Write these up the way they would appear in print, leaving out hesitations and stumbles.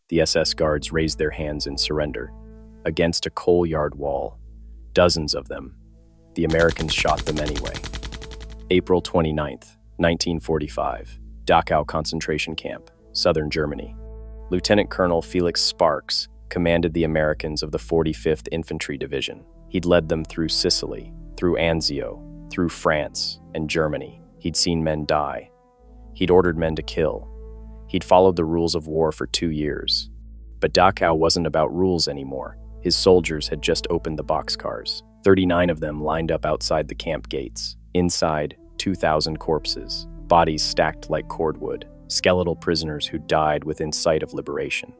The SS guards raised their hands in surrender. Against a coal yard wall, dozens of them. The Americans shot them anyway. April 29th, 1945, Dachau concentration camp, southern Germany. Lieutenant Colonel Felix Sparks commanded the Americans of the 45th Infantry Division. He'd led them through Sicily, through Anzio, through France and Germany. He'd seen men die. He'd ordered men to kill. He'd followed the rules of war for 2 years. But Dachau wasn't about rules anymore. His soldiers had just opened the boxcars. 39 of them lined up outside the camp gates. Inside, 2,000 corpses, bodies stacked like cordwood, skeletal prisoners who died within sight of liberation.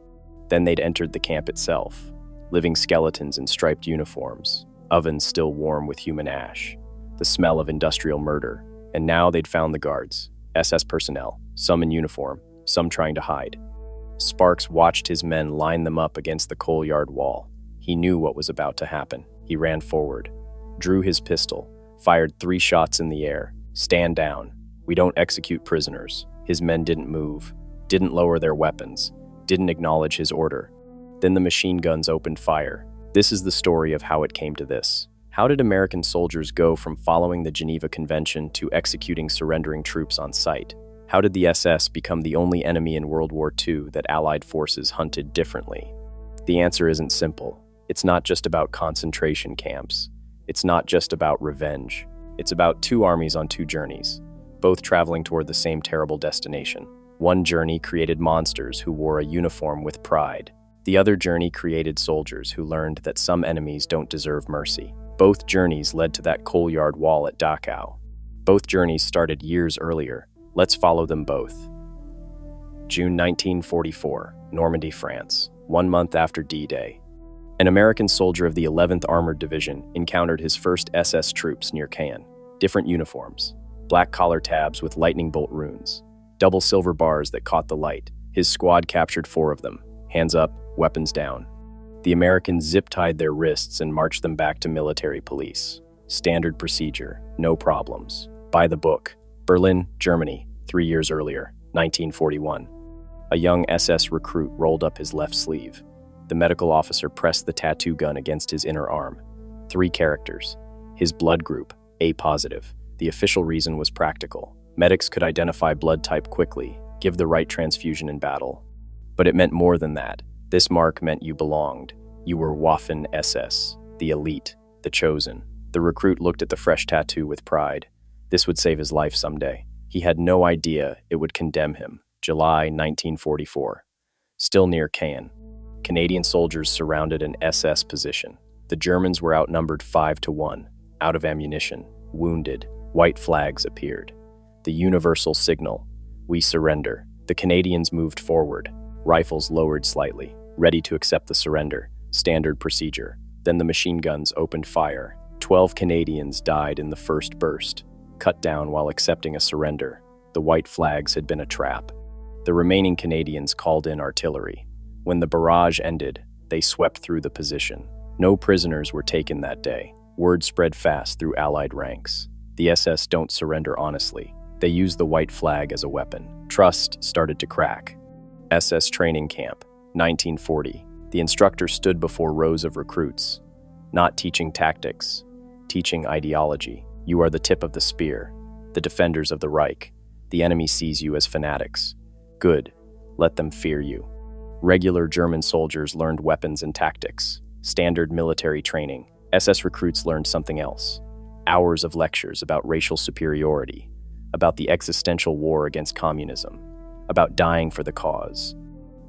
Then they'd entered the camp itself, living skeletons in striped uniforms, ovens still warm with human ash, the smell of industrial murder. And now they'd found the guards, SS personnel, some in uniform, some trying to hide. Sparks watched his men line them up against the coal yard wall. He knew what was about to happen. He ran forward, drew his pistol, fired 3 shots in the air. "Stand down. We don't execute prisoners." His men didn't move, didn't lower their weapons, didn't acknowledge his order. Then the machine guns opened fire. This is the story of how it came to this. How did American soldiers go from following the Geneva Convention to executing surrendering troops on sight? How did the SS become the only enemy in World War II that Allied forces hunted differently? The answer isn't simple. It's not just about concentration camps. It's not just about revenge. It's about 2 armies on 2 journeys, both traveling toward the same terrible destination. One journey created monsters who wore a uniform with pride. The other journey created soldiers who learned that some enemies don't deserve mercy. Both journeys led to that coal yard wall at Dachau. Both journeys started years earlier. Let's follow them both. June 1944, Normandy, France, 1 month after D-Day. An American soldier of the 11th Armored Division encountered his first SS troops near Caen. Different uniforms, black collar tabs with lightning bolt runes, double silver bars that caught the light. His squad captured 4 of them, hands up, weapons down. The Americans zip-tied their wrists and marched them back to military police. Standard procedure, no problems. By the book. Berlin, Germany, 3 years earlier, 1941. A young SS recruit rolled up his left sleeve. The medical officer pressed the tattoo gun against his inner arm. 3 characters. His blood group, A positive. The official reason was practical. Medics could identify blood type quickly, give the right transfusion in battle. But it meant more than that. This mark meant you belonged. You were Waffen-SS, the elite, the chosen. The recruit looked at the fresh tattoo with pride. This would save his life someday. He had no idea it would condemn him. July 1944. Still near Caen. Canadian soldiers surrounded an SS position. The Germans were outnumbered 5 to 1, out of ammunition, wounded. White flags appeared. The universal signal, we surrender. The Canadians moved forward, rifles lowered slightly, ready to accept the surrender. Standard procedure. Then the machine guns opened fire. 12 Canadians died in the first burst, cut down while accepting a surrender. The white flags had been a trap. The remaining Canadians called in artillery. When the barrage ended, they swept through the position. No prisoners were taken that day. Word spread fast through Allied ranks. The SS don't surrender honestly. They use the white flag as a weapon. Trust started to crack. SS training camp, 1940. The instructor stood before rows of recruits, not teaching tactics, teaching ideology. You are the tip of the spear, the defenders of the Reich. The enemy sees you as fanatics. Good, let them fear you. Regular German soldiers learned weapons and tactics. Standard military training. SS recruits learned something else. Hours of lectures about racial superiority, about the existential war against communism, about dying for the cause.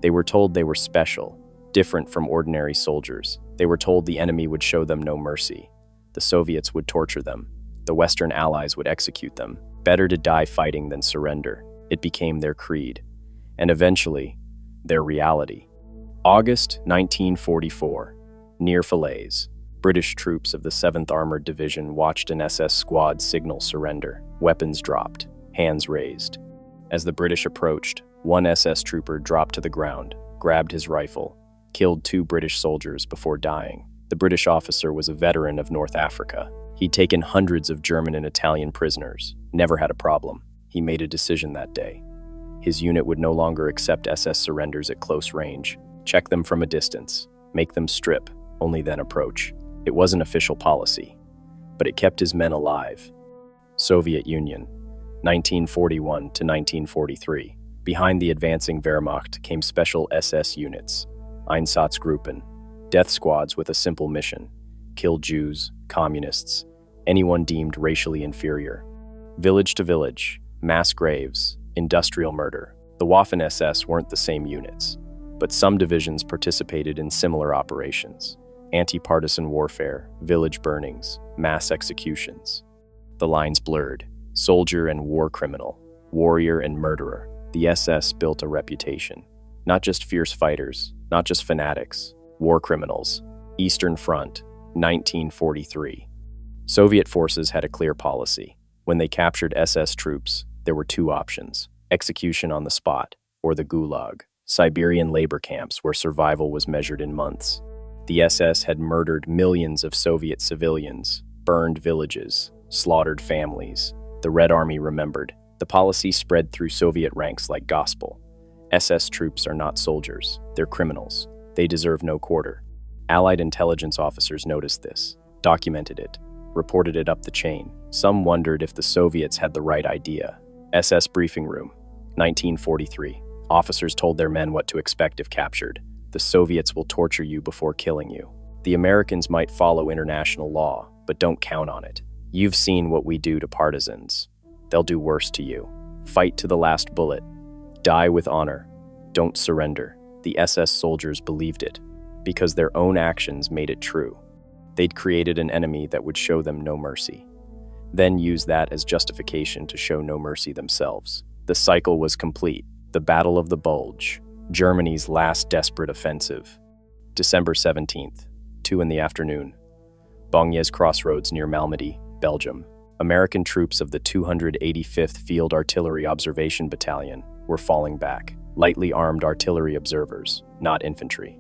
They were told they were special, different from ordinary soldiers. They were told the enemy would show them no mercy. The Soviets would torture them. The Western Allies would execute them. Better to die fighting than surrender. It became their creed. And eventually, their reality. August 1944, near Falaise. British troops of the 7th Armored Division watched an SS squad signal surrender. Weapons dropped, hands raised. As the British approached, one SS trooper dropped to the ground, grabbed his rifle, killed 2 British soldiers before dying. The British officer was a veteran of North Africa. He'd taken hundreds of German and Italian prisoners, never had a problem. He made a decision that day. His unit would no longer accept SS surrenders at close range. Check them from a distance. Make them strip, only then approach. It wasn't official policy, but it kept his men alive. Soviet Union, 1941 to 1943. Behind the advancing Wehrmacht came special SS units, Einsatzgruppen, death squads with a simple mission: kill Jews, communists, anyone deemed racially inferior. Village to village, mass graves, industrial murder. The Waffen-SS weren't the same units, but some divisions participated in similar operations: anti-partisan warfare, village burnings, mass executions. The lines blurred: soldier and war criminal, warrior and murderer. The SS built a reputation. Not just fierce fighters, not just fanatics, war criminals. Eastern Front, 1943. Soviet forces had a clear policy. When they captured SS troops, there were two options: execution on the spot, or the Gulag, Siberian labor camps where survival was measured in months. The SS had murdered millions of Soviet civilians, burned villages, slaughtered families. The Red Army remembered. The policy spread through Soviet ranks like gospel. SS troops are not soldiers, they're criminals. They deserve no quarter. Allied intelligence officers noticed this, documented it, reported it up the chain. Some wondered if the Soviets had the right idea. SS briefing room, 1943. Officers told their men what to expect if captured. The Soviets will torture you before killing you. The Americans might follow international law, but don't count on it. You've seen what we do to partisans. They'll do worse to you. Fight to the last bullet. Die with honor. Don't surrender. The SS soldiers believed it, because their own actions made it true. They'd created an enemy that would show them no mercy, then use that as justification to show no mercy themselves. The cycle was complete. The Battle of the Bulge, Germany's last desperate offensive. December 17th, 2 in the afternoon. Bogniez Crossroads near Malmedy, Belgium. American troops of the 285th Field Artillery Observation Battalion were falling back. Lightly armed artillery observers, not infantry.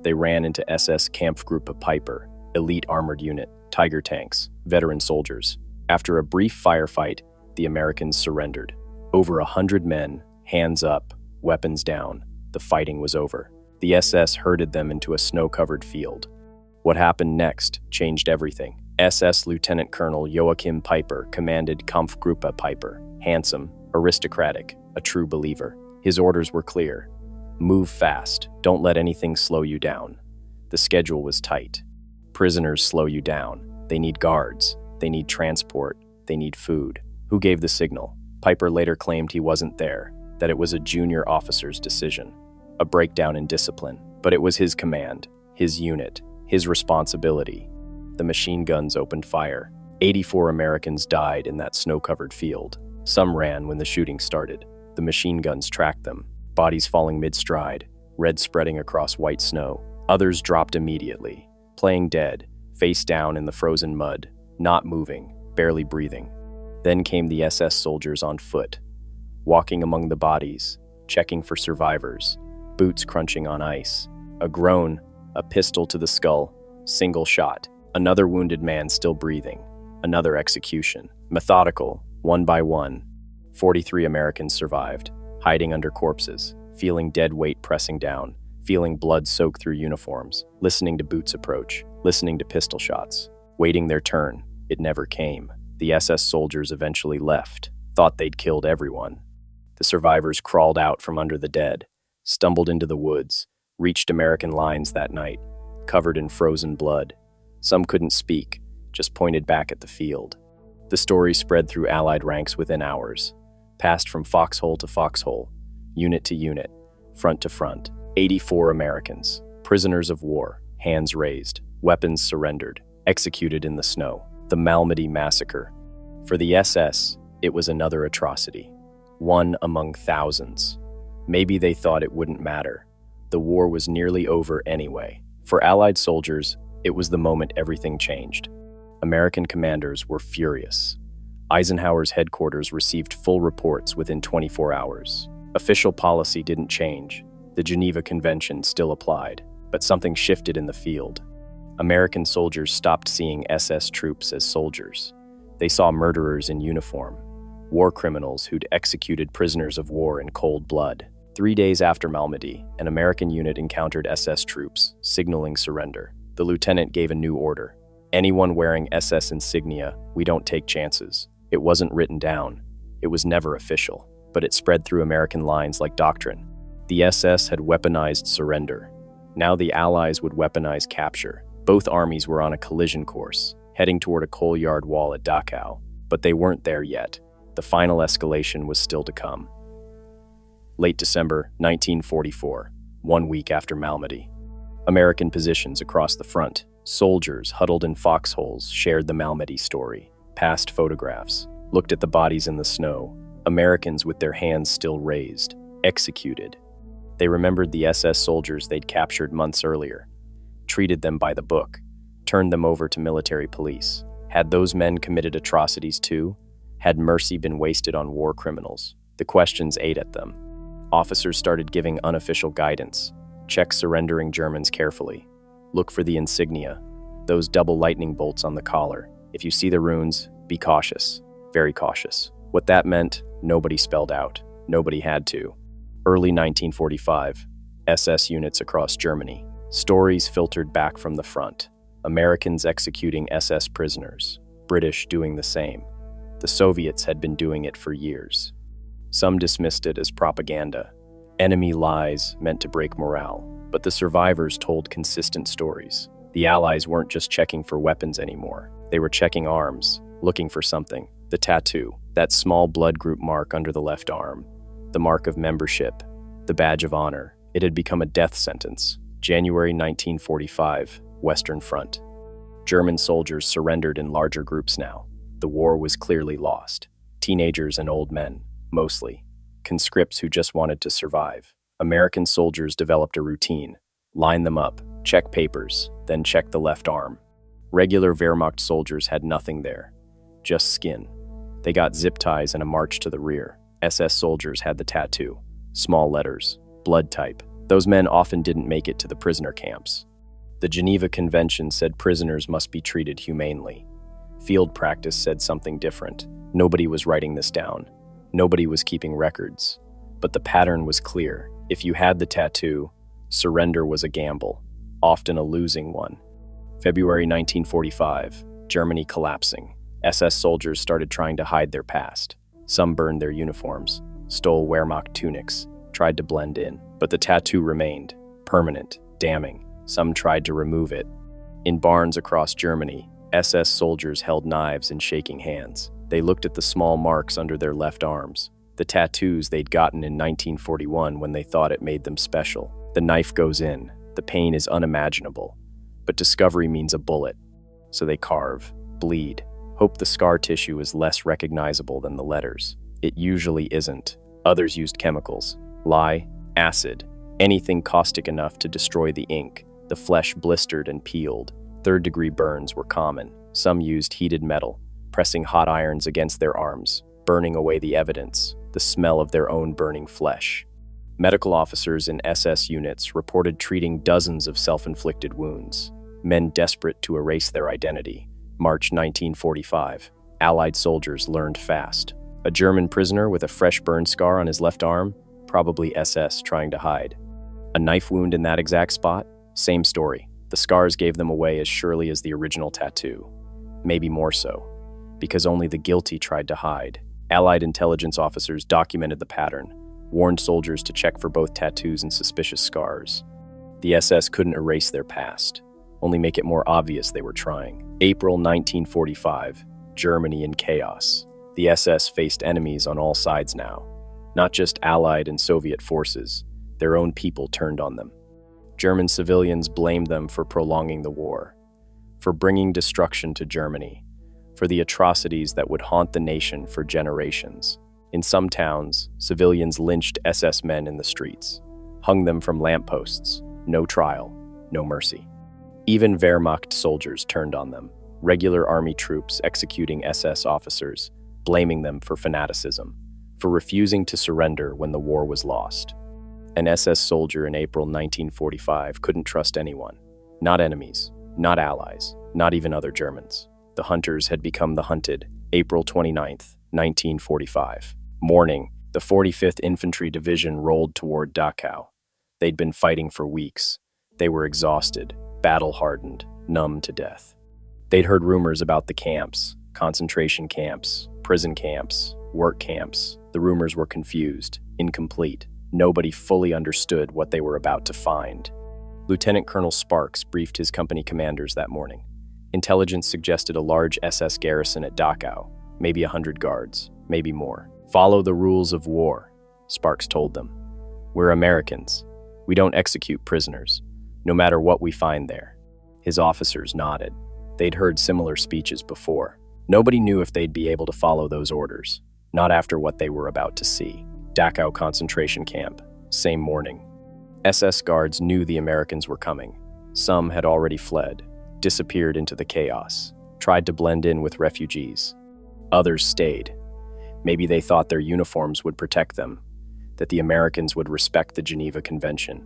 They ran into SS Kampfgruppe Piper, elite armored unit, Tiger tanks, veteran soldiers. After a brief firefight, the Americans surrendered. Over 100 men, hands up, weapons down. The fighting was over. The SS herded them into a snow-covered field. What happened next changed everything. SS Lieutenant Colonel Joachim Piper commanded Kampfgruppe Piper. Handsome, aristocratic, a true believer. His orders were clear. Move fast. Don't let anything slow you down. The schedule was tight. Prisoners slow you down. They need guards. They need transport. They need food. Who gave the signal? Piper later claimed he wasn't there, that it was a junior officer's decision. A breakdown in discipline. But it was his command, his unit, his responsibility. The machine guns opened fire. 84 Americans died in that snow-covered field. Some ran when the shooting started. The machine guns tracked them, bodies falling mid-stride, red spreading across white snow. Others dropped immediately, playing dead, face down in the frozen mud, not moving, barely breathing. Then came the SS soldiers on foot, walking among the bodies, checking for survivors, boots crunching on ice. A groan, a pistol to the skull, single shot. Another wounded man still breathing. Another execution. Methodical, one by one. 43 Americans survived, hiding under corpses, feeling dead weight pressing down, feeling blood soak through uniforms, listening to boots approach, listening to pistol shots, waiting their turn. It never came. The SS soldiers eventually left, thought they'd killed everyone. The survivors crawled out from under the dead, stumbled into the woods, reached American lines that night, covered in frozen blood. Some couldn't speak, just pointed back at the field. The story spread through Allied ranks within hours, passed from foxhole to foxhole, unit to unit, front to front. 84 Americans, prisoners of war, hands raised, weapons surrendered, executed in the snow. The Malmedy massacre. For the SS, it was another atrocity, one among thousands. Maybe they thought it wouldn't matter. The war was nearly over anyway. For Allied soldiers, it was the moment everything changed. American commanders were furious. Eisenhower's headquarters received full reports within 24 hours. Official policy didn't change. The Geneva Convention still applied, but something shifted in the field. American soldiers stopped seeing SS troops as soldiers. They saw murderers in uniform, war criminals who'd executed prisoners of war in cold blood. 3 days after Malmedy, an American unit encountered SS troops, signaling surrender. The lieutenant gave a new order. Anyone wearing SS insignia, we don't take chances. It wasn't written down. It was never official, but it spread through American lines like doctrine. The SS had weaponized surrender. Now the Allies would weaponize capture. Both armies were on a collision course, heading toward a coal yard wall at Dachau, but they weren't there yet. The final escalation was still to come. Late December 1944, 1 week after Malmedy. American positions across the front. Soldiers huddled in foxholes shared the Malmedy story, passed photographs, looked at the bodies in the snow. Americans with their hands still raised, executed. They remembered the SS soldiers they'd captured months earlier, treated them by the book, turned them over to military police. Had those men committed atrocities too? Had mercy been wasted on war criminals? The questions ate at them. Officers started giving unofficial guidance. Check surrendering Germans carefully. Look for the insignia, those double lightning bolts on the collar. If you see the runes, be cautious, very cautious. What that meant, nobody spelled out. Nobody had to. Early 1945, SS units across Germany. Stories filtered back from the front. Americans executing SS prisoners, British doing the same. The Soviets had been doing it for years. Some dismissed it as propaganda, enemy lies meant to break morale, but the survivors told consistent stories. The Allies weren't just checking for weapons anymore. They were checking arms, looking for something. The tattoo, that small blood group mark under the left arm, the mark of membership, the badge of honor. It had become a death sentence. January 1945, Western Front. German soldiers surrendered in larger groups now. The war was clearly lost. Teenagers and old men, mostly. Conscripts who just wanted to survive. American soldiers developed a routine. Line them up, check papers, then check the left arm. Regular Wehrmacht soldiers had nothing there, just skin. They got zip ties and a march to the rear. SS soldiers had the tattoo, small letters, blood type. Those men often didn't make it to the prisoner camps. The Geneva Convention said prisoners must be treated humanely. Field practice said something different. Nobody was writing this down. Nobody was keeping records. But the pattern was clear. If you had the tattoo, surrender was a gamble, often a losing one. February 1945, Germany collapsing. SS soldiers started trying to hide their past. Some burned their uniforms, stole Wehrmacht tunics, tried to blend in. But the tattoo remained, permanent, damning. Some tried to remove it. In barns across Germany, SS soldiers held knives in shaking hands. They looked at the small marks under their left arms, the tattoos they'd gotten in 1941 when they thought it made them special. The knife goes in. The pain is unimaginable. But discovery means a bullet. So they carve, bleed, hope the scar tissue is less recognizable than the letters. It usually isn't. Others used chemicals, lye, acid, anything caustic enough to destroy the ink. The flesh blistered and peeled. Third-degree burns were common. Some used heated metal, pressing hot irons against their arms, burning away the evidence, the smell of their own burning flesh. Medical officers in SS units reported treating dozens of self-inflicted wounds. Men desperate to erase their identity. March 1945. Allied soldiers learned fast. A German prisoner with a fresh burn scar on his left arm, probably SS trying to hide. A knife wound in that exact spot? Same story. The scars gave them away as surely as the original tattoo. Maybe more so, because only the guilty tried to hide. Allied intelligence officers documented the pattern, warned soldiers to check for both tattoos and suspicious scars. The SS couldn't erase their past, only make it more obvious they were trying. April 1945, Germany in chaos. The SS faced enemies on all sides now. Not just Allied and Soviet forces, their own people turned on them. German civilians blamed them for prolonging the war, for bringing destruction to Germany, for the atrocities that would haunt the nation for generations. In some towns, civilians lynched SS men in the streets, hung them from lampposts. No trial, no mercy. Even Wehrmacht soldiers turned on them, regular army troops executing SS officers, blaming them for fanaticism, for refusing to surrender when the war was lost. An SS soldier in April 1945 couldn't trust anyone. Not enemies, not allies, not even other Germans. The hunters had become the hunted. April 29th, 1945. Morning, The 45th Infantry Division rolled toward Dachau. They'd been fighting for weeks. They were exhausted, battle-hardened, numb to death. They'd heard rumors about the camps, concentration camps, prison camps, work camps. The rumors were confused, incomplete. Nobody fully understood what they were about to find. Lieutenant Colonel Sparks briefed his company commanders that morning. Intelligence suggested a large SS garrison at Dachau, maybe 100 guards, maybe more. Follow the rules of war, Sparks told them. We're Americans. We don't execute prisoners, no matter what we find there. His officers nodded. They'd heard similar speeches before. Nobody knew if they'd be able to follow those orders, not after what they were about to see. Dachau concentration camp, same morning. SS guards knew the Americans were coming. Some had already fled, disappeared into the chaos, tried to blend in with refugees. Others stayed. Maybe they thought their uniforms would protect them, that the Americans would respect the Geneva Convention,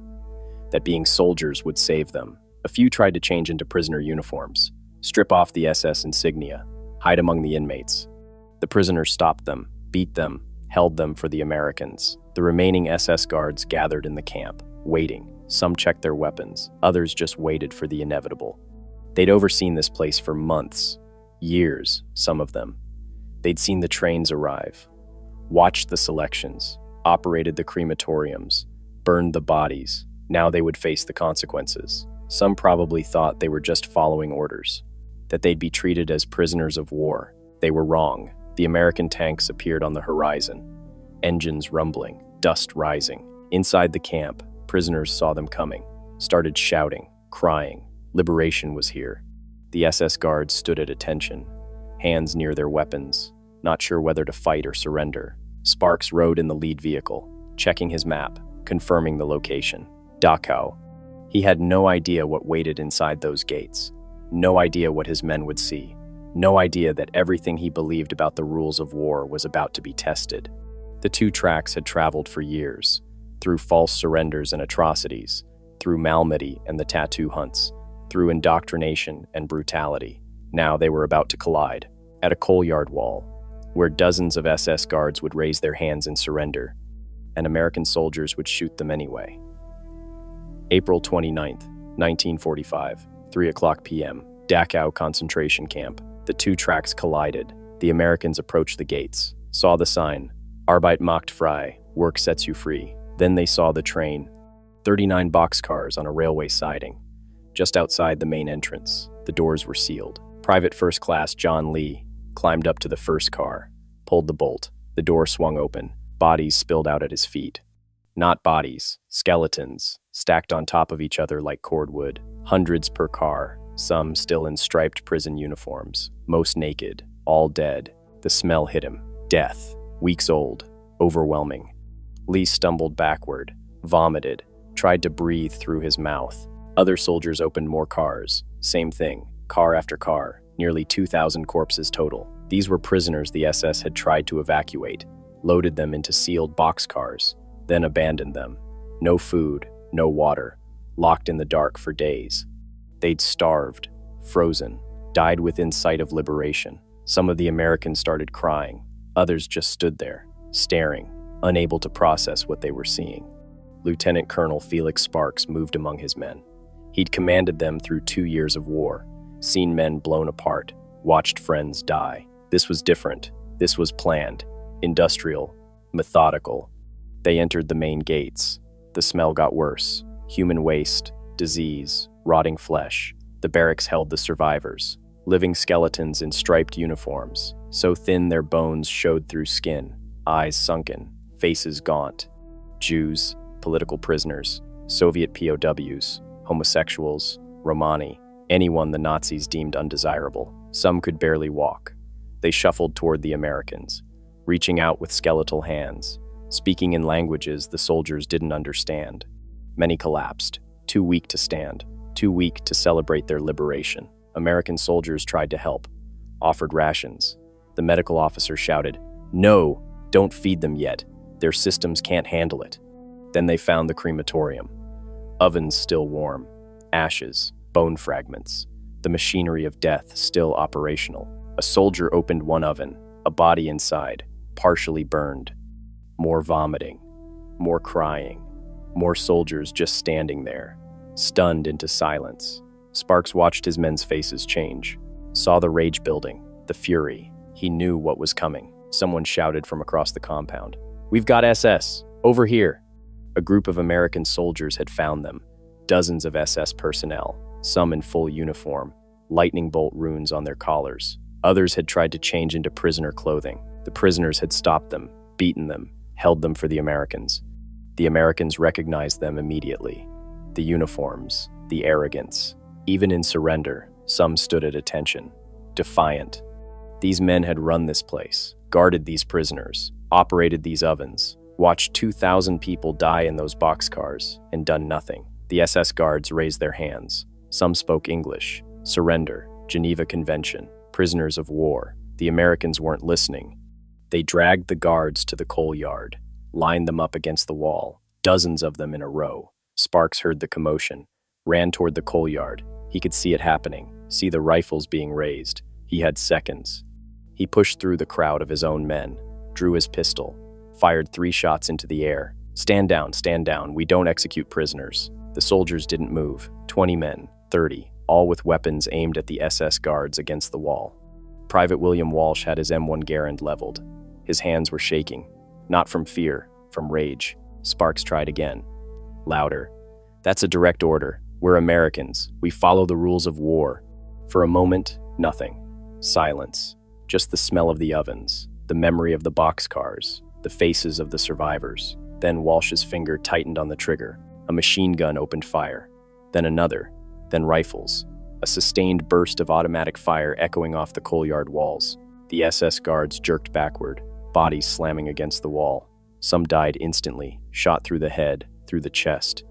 that being soldiers would save them. A few tried to change into prisoner uniforms, strip off the SS insignia, hide among the inmates. The prisoners stopped them, beat them, held them for the Americans. The remaining SS guards gathered in the camp, waiting. Some checked their weapons, others just waited for the inevitable. They'd overseen this place for months, years, some of them. They'd seen the trains arrive, watched the selections, operated the crematoriums, burned the bodies. Now they would face the consequences. Some probably thought they were just following orders, that they'd be treated as prisoners of war. They were wrong. The American tanks appeared on the horizon, engines rumbling, dust rising. Inside the camp, prisoners saw them coming, started shouting, crying. Liberation was here. The SS guards stood at attention, hands near their weapons, not sure whether to fight or surrender. Sparks rode in the lead vehicle, checking his map, confirming the location. Dachau. He had no idea what waited inside those gates, no idea what his men would see, no idea that everything he believed about the rules of war was about to be tested. The two tracks had traveled for years, through false surrenders and atrocities, through Malmedy and the tattoo hunts, through indoctrination and brutality. Now they were about to collide, at a coal yard wall, where dozens of SS guards would raise their hands in surrender, and American soldiers would shoot them anyway. April 29th, 1945, 3:00 p.m., Dachau concentration camp. The two tracks collided. The Americans approached the gates, saw the sign, Arbeit macht frei, work sets you free. Then they saw the train, 39 boxcars on a railway siding. Just outside the main entrance, the doors were sealed. Private First Class John Lee climbed up to the first car, pulled the bolt. The door swung open. Bodies spilled out at his feet. Not bodies, skeletons, stacked on top of each other like cordwood. Hundreds per car, some still in striped prison uniforms, most naked, all dead. The smell hit him. Death, weeks old, overwhelming. Lee stumbled backward, vomited, tried to breathe through his mouth. Other soldiers opened more cars. Same thing, car after car, nearly 2,000 corpses total. These were prisoners the SS had tried to evacuate, loaded them into sealed boxcars, then abandoned them. No food, no water, locked in the dark for days. They'd starved, frozen, died within sight of liberation. Some of the Americans started crying. Others just stood there, staring, unable to process what they were seeing. Lieutenant Colonel Felix Sparks moved among his men. He'd commanded them through 2 years of war, seen men blown apart, watched friends die. This was different. This was planned, industrial, methodical. They entered the main gates. The smell got worse. Human waste, disease, rotting flesh. The barracks held the survivors, living skeletons in striped uniforms, so thin their bones showed through skin, eyes sunken, faces gaunt. Jews, political prisoners, Soviet POWs, homosexuals, Romani, anyone the Nazis deemed undesirable. Some could barely walk. They shuffled toward the Americans, reaching out with skeletal hands, speaking in languages the soldiers didn't understand. Many collapsed, too weak to stand, too weak to celebrate their liberation. American soldiers tried to help, offered rations. The medical officer shouted, "No, don't feed them yet. Their systems can't handle it." Then they found the crematorium. Ovens still warm, ashes, bone fragments, the machinery of death still operational. A soldier opened one oven, a body inside, partially burned. More vomiting, more crying, more soldiers just standing there, stunned into silence. Sparks watched his men's faces change, saw the rage building, the fury. He knew what was coming. Someone shouted from across the compound, "We've got SS! Over here!" A group of American soldiers had found them, dozens of SS personnel, some in full uniform, lightning bolt runes on their collars. Others had tried to change into prisoner clothing. The prisoners had stopped them, beaten them, held them for the Americans. The Americans recognized them immediately. The uniforms, the arrogance. Even in surrender, some stood at attention, defiant. These men had run this place, guarded these prisoners, operated these ovens, watched 2,000 people die in those boxcars, and done nothing. The SS guards raised their hands. Some spoke English. Surrender, Geneva Convention, prisoners of war. The Americans weren't listening. They dragged the guards to the coal yard, lined them up against the wall, dozens of them in a row. Sparks heard the commotion, ran toward the coal yard. He could see it happening, see the rifles being raised. He had seconds. He pushed through the crowd of his own men, drew his pistol, fired 3 shots into the air. Stand down, we don't execute prisoners." The soldiers didn't move, 20 men, 30, all with weapons aimed at the SS guards against the wall. Private William Walsh had his M1 Garand leveled. His hands were shaking, not from fear, from rage. Sparks tried again. Louder. "That's a direct order. We're Americans. We follow the rules of war." For a moment, nothing. Silence. Just the smell of the ovens, the memory of the boxcars, the faces of the survivors. Then Walsh's finger tightened on the trigger. A machine gun opened fire. Then another. Then rifles. A sustained burst of automatic fire echoing off the coal yard walls. The SS guards jerked backward, bodies slamming against the wall. Some died instantly, shot through the head, through the chest.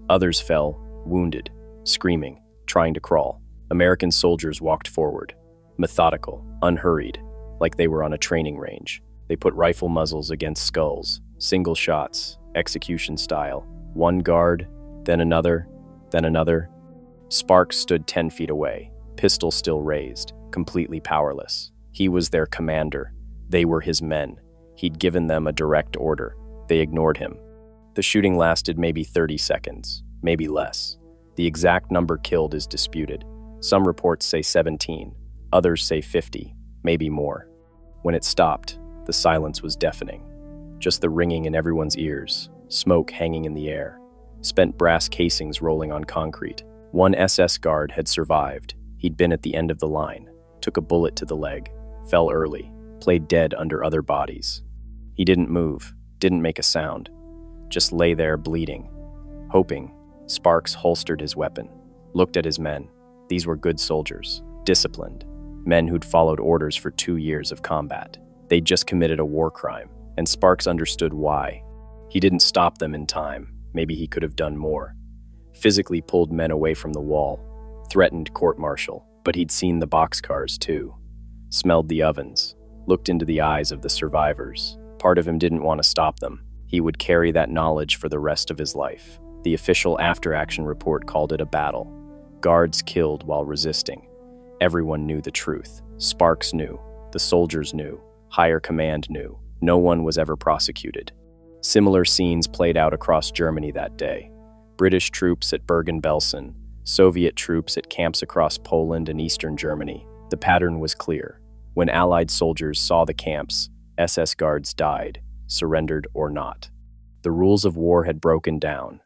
Others fell, wounded, screaming, trying to crawl. American soldiers walked forward, methodical, unhurried, like they were on a training range. They put rifle muzzles against skulls, single shots, execution style. One guard, then another, then another. Sparks stood 10 feet away, pistol still raised, completely powerless. He was their commander. They were his men. He'd given them a direct order. They ignored him. The shooting lasted maybe 30 seconds, maybe less. The exact number killed is disputed. Some reports say 17, others say 50, maybe more. When it stopped, the silence was deafening. Just the ringing in everyone's ears, smoke hanging in the air, spent brass casings rolling on concrete. One SS guard had survived. He'd been at the end of the line, took a bullet to the leg, fell early, played dead under other bodies. He didn't move, didn't make a sound, just lay there bleeding, hoping. Sparks holstered his weapon, looked at his men. These were good soldiers, disciplined, men who'd followed orders for 2 years of combat. They'd just committed a war crime, and Sparks understood why. He didn't stop them in time. Maybe he could have done more. Physically pulled men away from the wall, threatened court-martial, but he'd seen the boxcars too, smelled the ovens, looked into the eyes of the survivors. Part of him didn't want to stop them. He would carry that knowledge for the rest of his life. The official after-action report called it a battle. Guards killed while resisting. Everyone knew the truth. Sparks knew. The soldiers knew. Higher command knew. No one was ever prosecuted. Similar scenes played out across Germany that day. British troops at Bergen-Belsen, Soviet troops at camps across Poland and Eastern Germany. The pattern was clear. When Allied soldiers saw the camps, SS guards died, surrendered or not. The rules of war had broken down,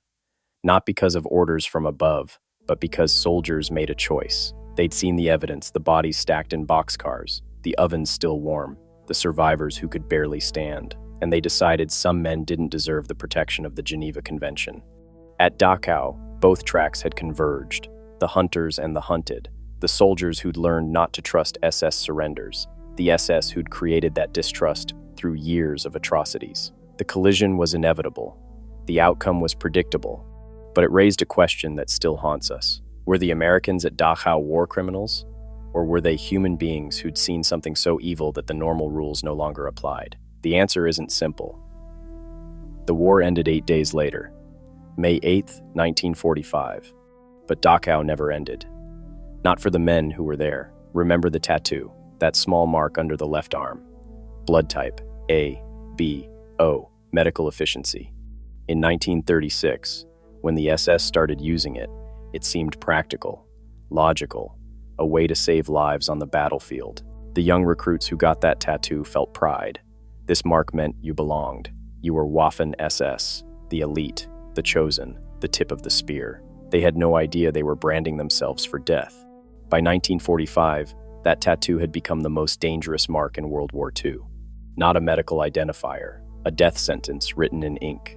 not because of orders from above, but because soldiers made a choice. They'd seen the evidence, the bodies stacked in boxcars, the ovens still warm, the survivors who could barely stand, and they decided some men didn't deserve the protection of the Geneva Convention. At Dachau, both tracks had converged, the hunters and the hunted, the soldiers who'd learned not to trust SS surrenders, the SS who'd created that distrust through years of atrocities. The collision was inevitable. The outcome was predictable, but it raised a question that still haunts us. Were the Americans at Dachau war criminals? Or were they human beings who'd seen something so evil that the normal rules no longer applied? The answer isn't simple. The war ended 8 days later, May 8, 1945. But Dachau never ended. Not for the men who were there. Remember the tattoo, that small mark under the left arm. Blood type, A, B, O, medical efficiency. In 1936, when the SS started using it, it seemed practical, logical, a way to save lives on the battlefield. The young recruits who got that tattoo felt pride. This mark meant you belonged. You were Waffen-SS, the elite, the chosen, the tip of the spear. They had no idea they were branding themselves for death. By 1945, that tattoo had become the most dangerous mark in World War II. Not a medical identifier, a death sentence written in ink.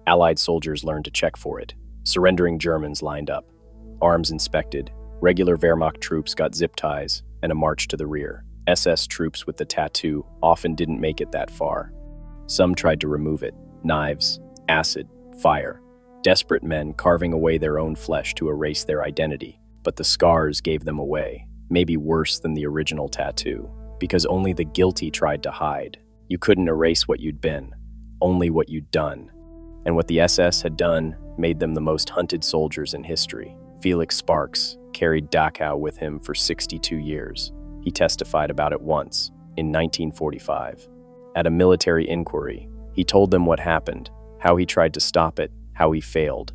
Allied soldiers learned to check for it. Surrendering Germans lined up. Arms inspected. Regular Wehrmacht troops got zip ties and a march to the rear. SS troops with the tattoo often didn't make it that far. Some tried to remove it. Knives, acid, fire. Desperate men carving away their own flesh to erase their identity. But the scars gave them away, maybe worse than the original tattoo, because only the guilty tried to hide. You couldn't erase what you'd been, only what you'd done. And what the SS had done made them the most hunted soldiers in history. Felix Sparks carried Dachau with him for 62 years. He testified about it once, in 1945. At a military inquiry, he told them what happened, how he tried to stop it, how he failed.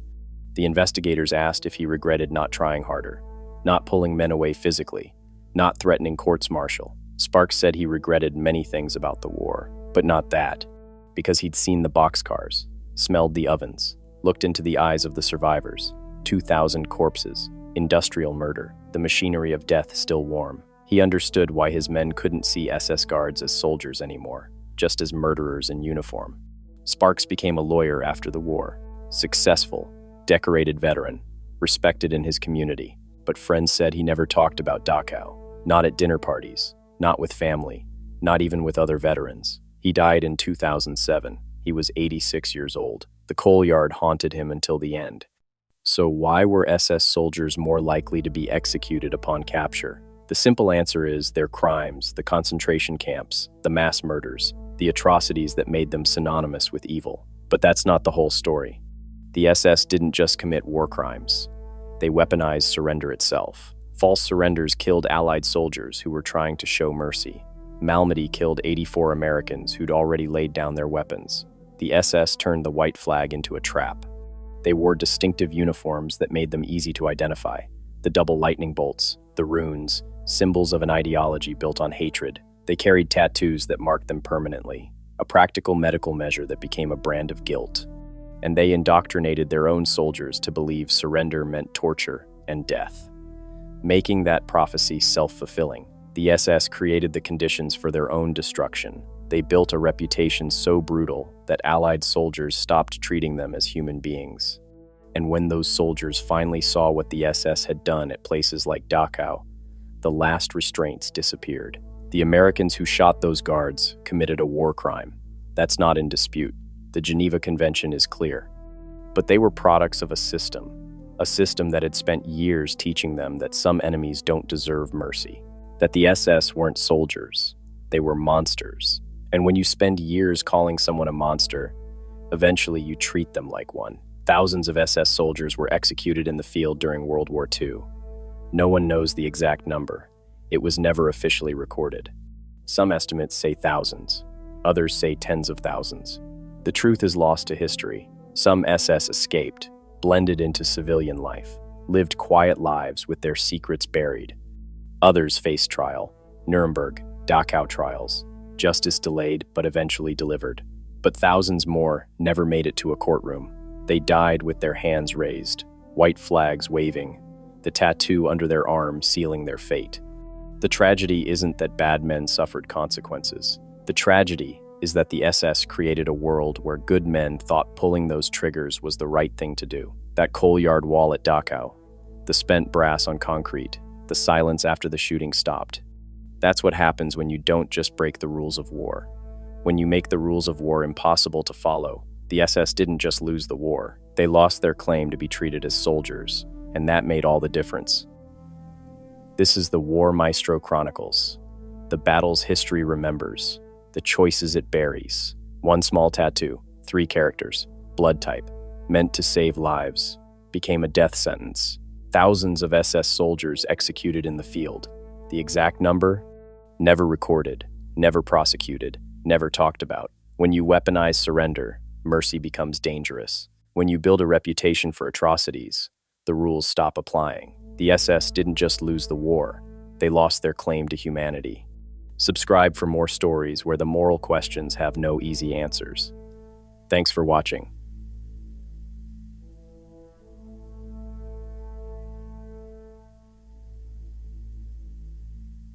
The investigators asked if he regretted not trying harder, not pulling men away physically, not threatening courts-martial. Sparks said he regretted many things about the war, but not that, because he'd seen the boxcars, smelled the ovens, looked into the eyes of the survivors, 2,000 corpses, industrial murder, the machinery of death still warm. He understood why his men couldn't see SS guards as soldiers anymore, just as murderers in uniform. Sparks became a lawyer after the war, successful, decorated veteran, respected in his community, but friends said he never talked about Dachau, not at dinner parties, not with family, not even with other veterans. He died in 2007. He was 86 years old. The coal yard haunted him until the end. So why were SS soldiers more likely to be executed upon capture? The simple answer is their crimes, the concentration camps, the mass murders, the atrocities that made them synonymous with evil. But that's not the whole story. The SS didn't just commit war crimes. They weaponized surrender itself. False surrenders killed Allied soldiers who were trying to show mercy. Malmedy killed 84 Americans who'd already laid down their weapons. The SS turned the white flag into a trap. They wore distinctive uniforms that made them easy to identify. The double lightning bolts, the runes, symbols of an ideology built on hatred. They carried tattoos that marked them permanently, a practical medical measure that became a brand of guilt. And they indoctrinated their own soldiers to believe surrender meant torture and death, making that prophecy self-fulfilling. The SS created the conditions for their own destruction. They built a reputation so brutal that Allied soldiers stopped treating them as human beings. And when those soldiers finally saw what the SS had done at places like Dachau, the last restraints disappeared. The Americans who shot those guards committed a war crime. That's not in dispute. The Geneva Convention is clear. But they were products of a system that had spent years teaching them that some enemies don't deserve mercy, that the SS weren't soldiers, they were monsters. And when you spend years calling someone a monster, eventually you treat them like one. Thousands of SS soldiers were executed in the field during World War II. No one knows the exact number. It was never officially recorded. Some estimates say thousands, others say tens of thousands. The truth is lost to history. Some SS escaped, blended into civilian life, lived quiet lives with their secrets buried. Others faced trial, Nuremberg, Dachau trials, justice delayed but eventually delivered. But thousands more never made it to a courtroom. They died with their hands raised, white flags waving, the tattoo under their arm sealing their fate. The tragedy isn't that bad men suffered consequences. The tragedy is that the SS created a world where good men thought pulling those triggers was the right thing to do. That coal yard wall at Dachau, the spent brass on concrete, the silence after the shooting stopped. That's what happens when you don't just break the rules of war. When you make the rules of war impossible to follow. The SS didn't just lose the war. They lost their claim to be treated as soldiers, and that made all the difference. This is the War Maestro Chronicles. The battles history remembers. The choices it buries. One small tattoo, 3 characters, blood type, meant to save lives, became a death sentence. Thousands of SS soldiers executed in the field. The exact number? Never recorded, never prosecuted, never talked about. When you weaponize surrender, mercy becomes dangerous. When you build a reputation for atrocities, the rules stop applying. The SS didn't just lose the war, they lost their claim to humanity. Subscribe for more stories where the moral questions have no easy answers. Thanks for watching.